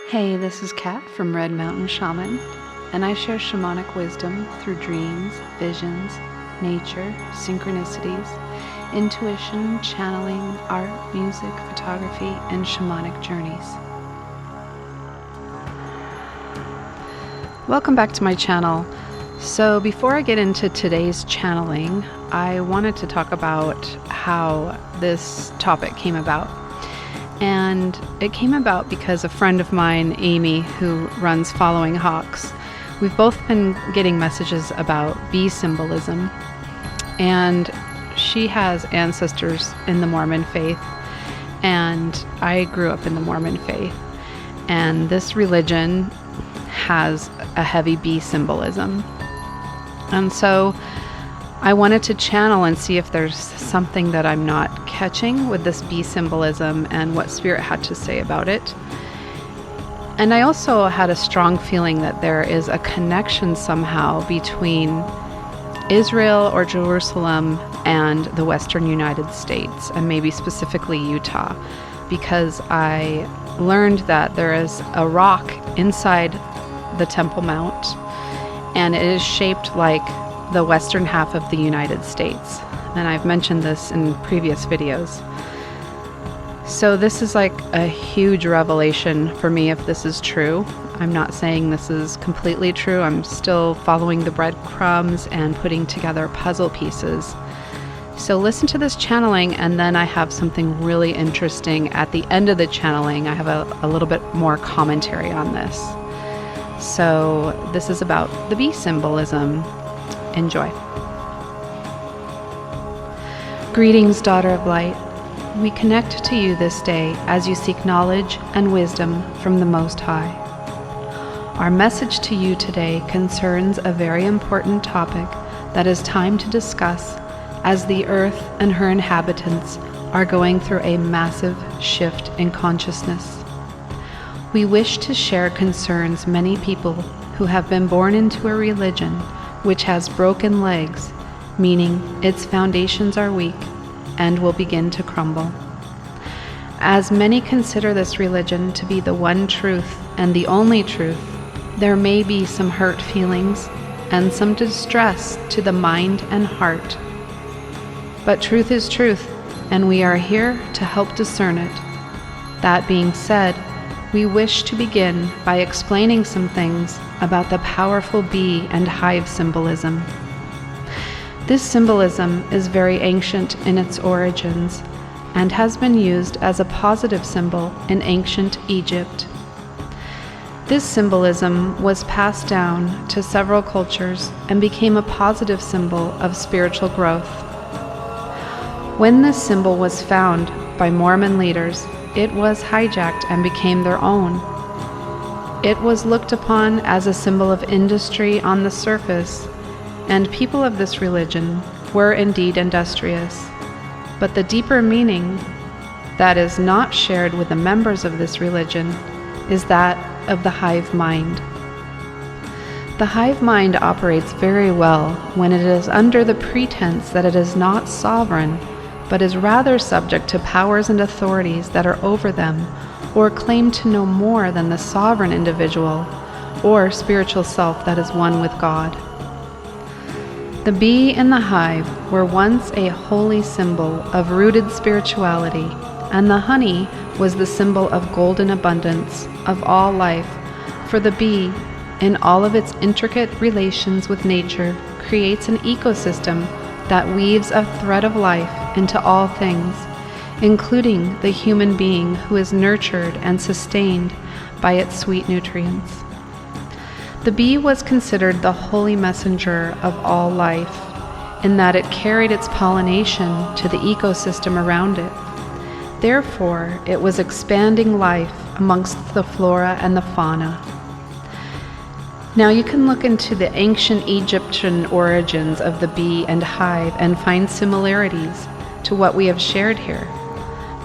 Hey, this is Kat from Red Mountain Shaman, and I share shamanic wisdom through dreams, visions, nature, synchronicities, intuition, channeling, art, music, photography, and shamanic journeys. Welcome back to my channel. So before I get into today's channeling, I wanted to talk about how this topic came about. And it came about because a friend of mine, Amy, who runs Following Hawks, we've both been getting messages about bee symbolism. And she has ancestors in the Mormon faith, and I grew up in the Mormon faith. And this religion has a heavy bee symbolism. And so I wanted to channel and see if there's something that I'm not catching with this bee symbolism and what Spirit had to say about it. And I also had a strong feeling that there is a connection somehow between Israel or Jerusalem and the Western United States, and maybe specifically Utah, because I learned that there is a rock inside the Temple Mount, and it is shaped like the western half of the United States. And I've mentioned this in previous videos. So this is like a huge revelation for me if this is true. I'm not saying this is completely true. I'm still following the breadcrumbs and putting together puzzle pieces. So listen to this channeling, and then I have something really interesting at the end of the channeling. I have a little bit more commentary on this. So this is about the bee symbolism. Enjoy. Greetings, daughter of light. We connect to you this day as you seek knowledge and wisdom from the Most High. Our message to you today concerns a very important topic that is time to discuss, as the earth and her inhabitants are going through a massive shift in consciousness. We wish to share concerns many people who have been born into a religion which has broken legs, meaning its foundations are weak and will begin to crumble. As many consider this religion to be the one truth and the only truth, there may be some hurt feelings and some distress to the mind and heart. But truth is truth, and we are here to help discern it. That being said, we wish to begin by explaining some things about the powerful bee and hive symbolism. This symbolism is very ancient in its origins and has been used as a positive symbol in ancient Egypt. This symbolism was passed down to several cultures and became a positive symbol of spiritual growth. When this symbol was found by Mormon leaders, it was hijacked and became their own. It was looked upon as a symbol of industry on the surface, and people of this religion were indeed industrious. But the deeper meaning that is not shared with the members of this religion is that of the hive mind. The hive mind operates very well when it is under the pretense that it is not sovereign, but is rather subject to powers and authorities that are over them, or claim to know more than the sovereign individual or spiritual self that is one with God. The bee and the hive were once a holy symbol of rooted spirituality, and the honey was the symbol of golden abundance of all life, for the bee, in all of its intricate relations with nature, creates an ecosystem that weaves a thread of life into all things, including the human being who is nurtured and sustained by its sweet nutrients. The bee was considered the holy messenger of all life, in that it carried its pollination to the ecosystem around it. Therefore, it was expanding life amongst the flora and the fauna. Now you can look into the ancient Egyptian origins of the bee and hive and find similarities to what we have shared here.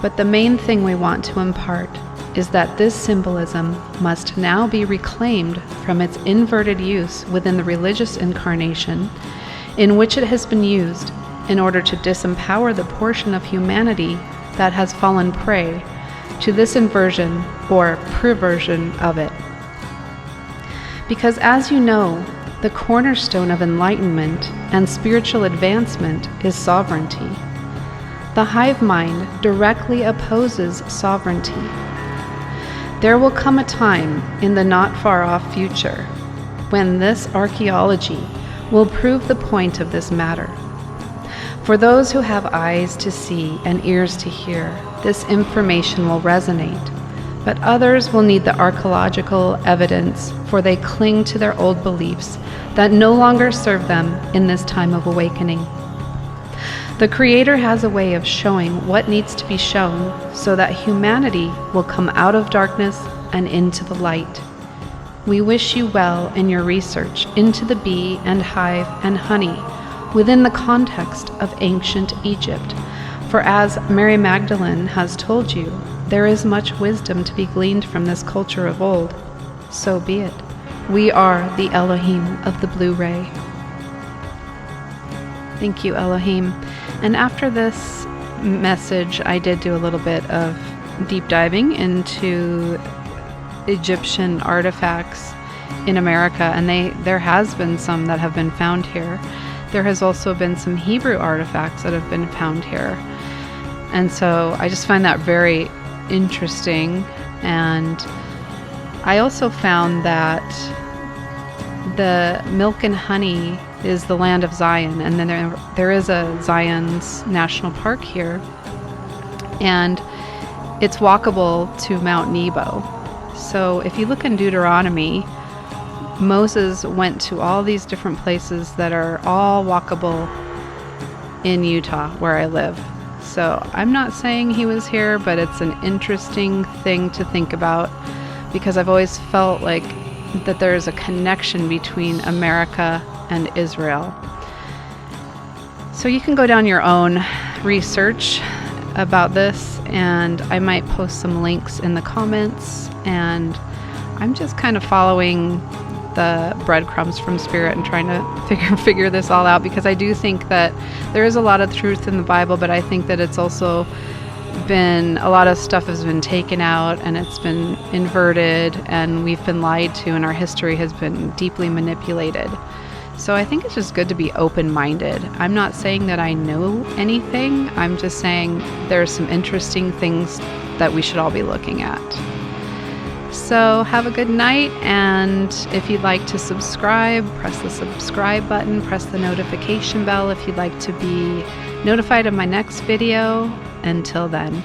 But the main thing we want to impart is that this symbolism must now be reclaimed from its inverted use within the religious incarnation in which it has been used in order to disempower the portion of humanity that has fallen prey to this inversion or perversion of it. Because as you know, the cornerstone of enlightenment and spiritual advancement is sovereignty. The hive mind directly opposes sovereignty. There will come a time in the not far off future when this archaeology will prove the point of this matter. For those who have eyes to see and ears to hear, this information will resonate, but others will need the archaeological evidence, for they cling to their old beliefs that no longer serve them in this time of awakening. The Creator has a way of showing what needs to be shown so that humanity will come out of darkness and into the light. We wish you well in your research into the bee and hive and honey within the context of ancient Egypt. For as Mary Magdalene has told you, there is much wisdom to be gleaned from this culture of old. So be it. We are the Elohim of the blue ray. Thank you, Elohim. And after this message, I did do a little bit of deep diving into Egyptian artifacts in America, and there has been some that have been found here. There has also been some Hebrew artifacts that have been found here. And so I just find that very interesting. And I also found that the milk and honey is the land of Zion, and then there is a Zion's National Park here, and it's walkable to Mount Nebo. So if you look in Deuteronomy, Moses went to all these different places that are all walkable in Utah, where I live. So I'm not saying he was here, but it's an interesting thing to think about, because I've always felt like that there's a connection between America and Israel. So you can go down your own research about this, and I might post some links in the comments, and I'm just kind of following the breadcrumbs from Spirit and trying to figure this all out, because I do think that there is a lot of truth in the Bible, but I think that it's also been, a lot of stuff has been taken out and it's been inverted, and we've been lied to, and our history has been deeply manipulated. So I think it's just good to be open-minded. I'm not saying that I know anything. I'm just saying there's some interesting things that we should all be looking at. So have a good night, and if you'd like to subscribe, press the subscribe button, press the notification bell if you'd like to be notified of my next video. Until then.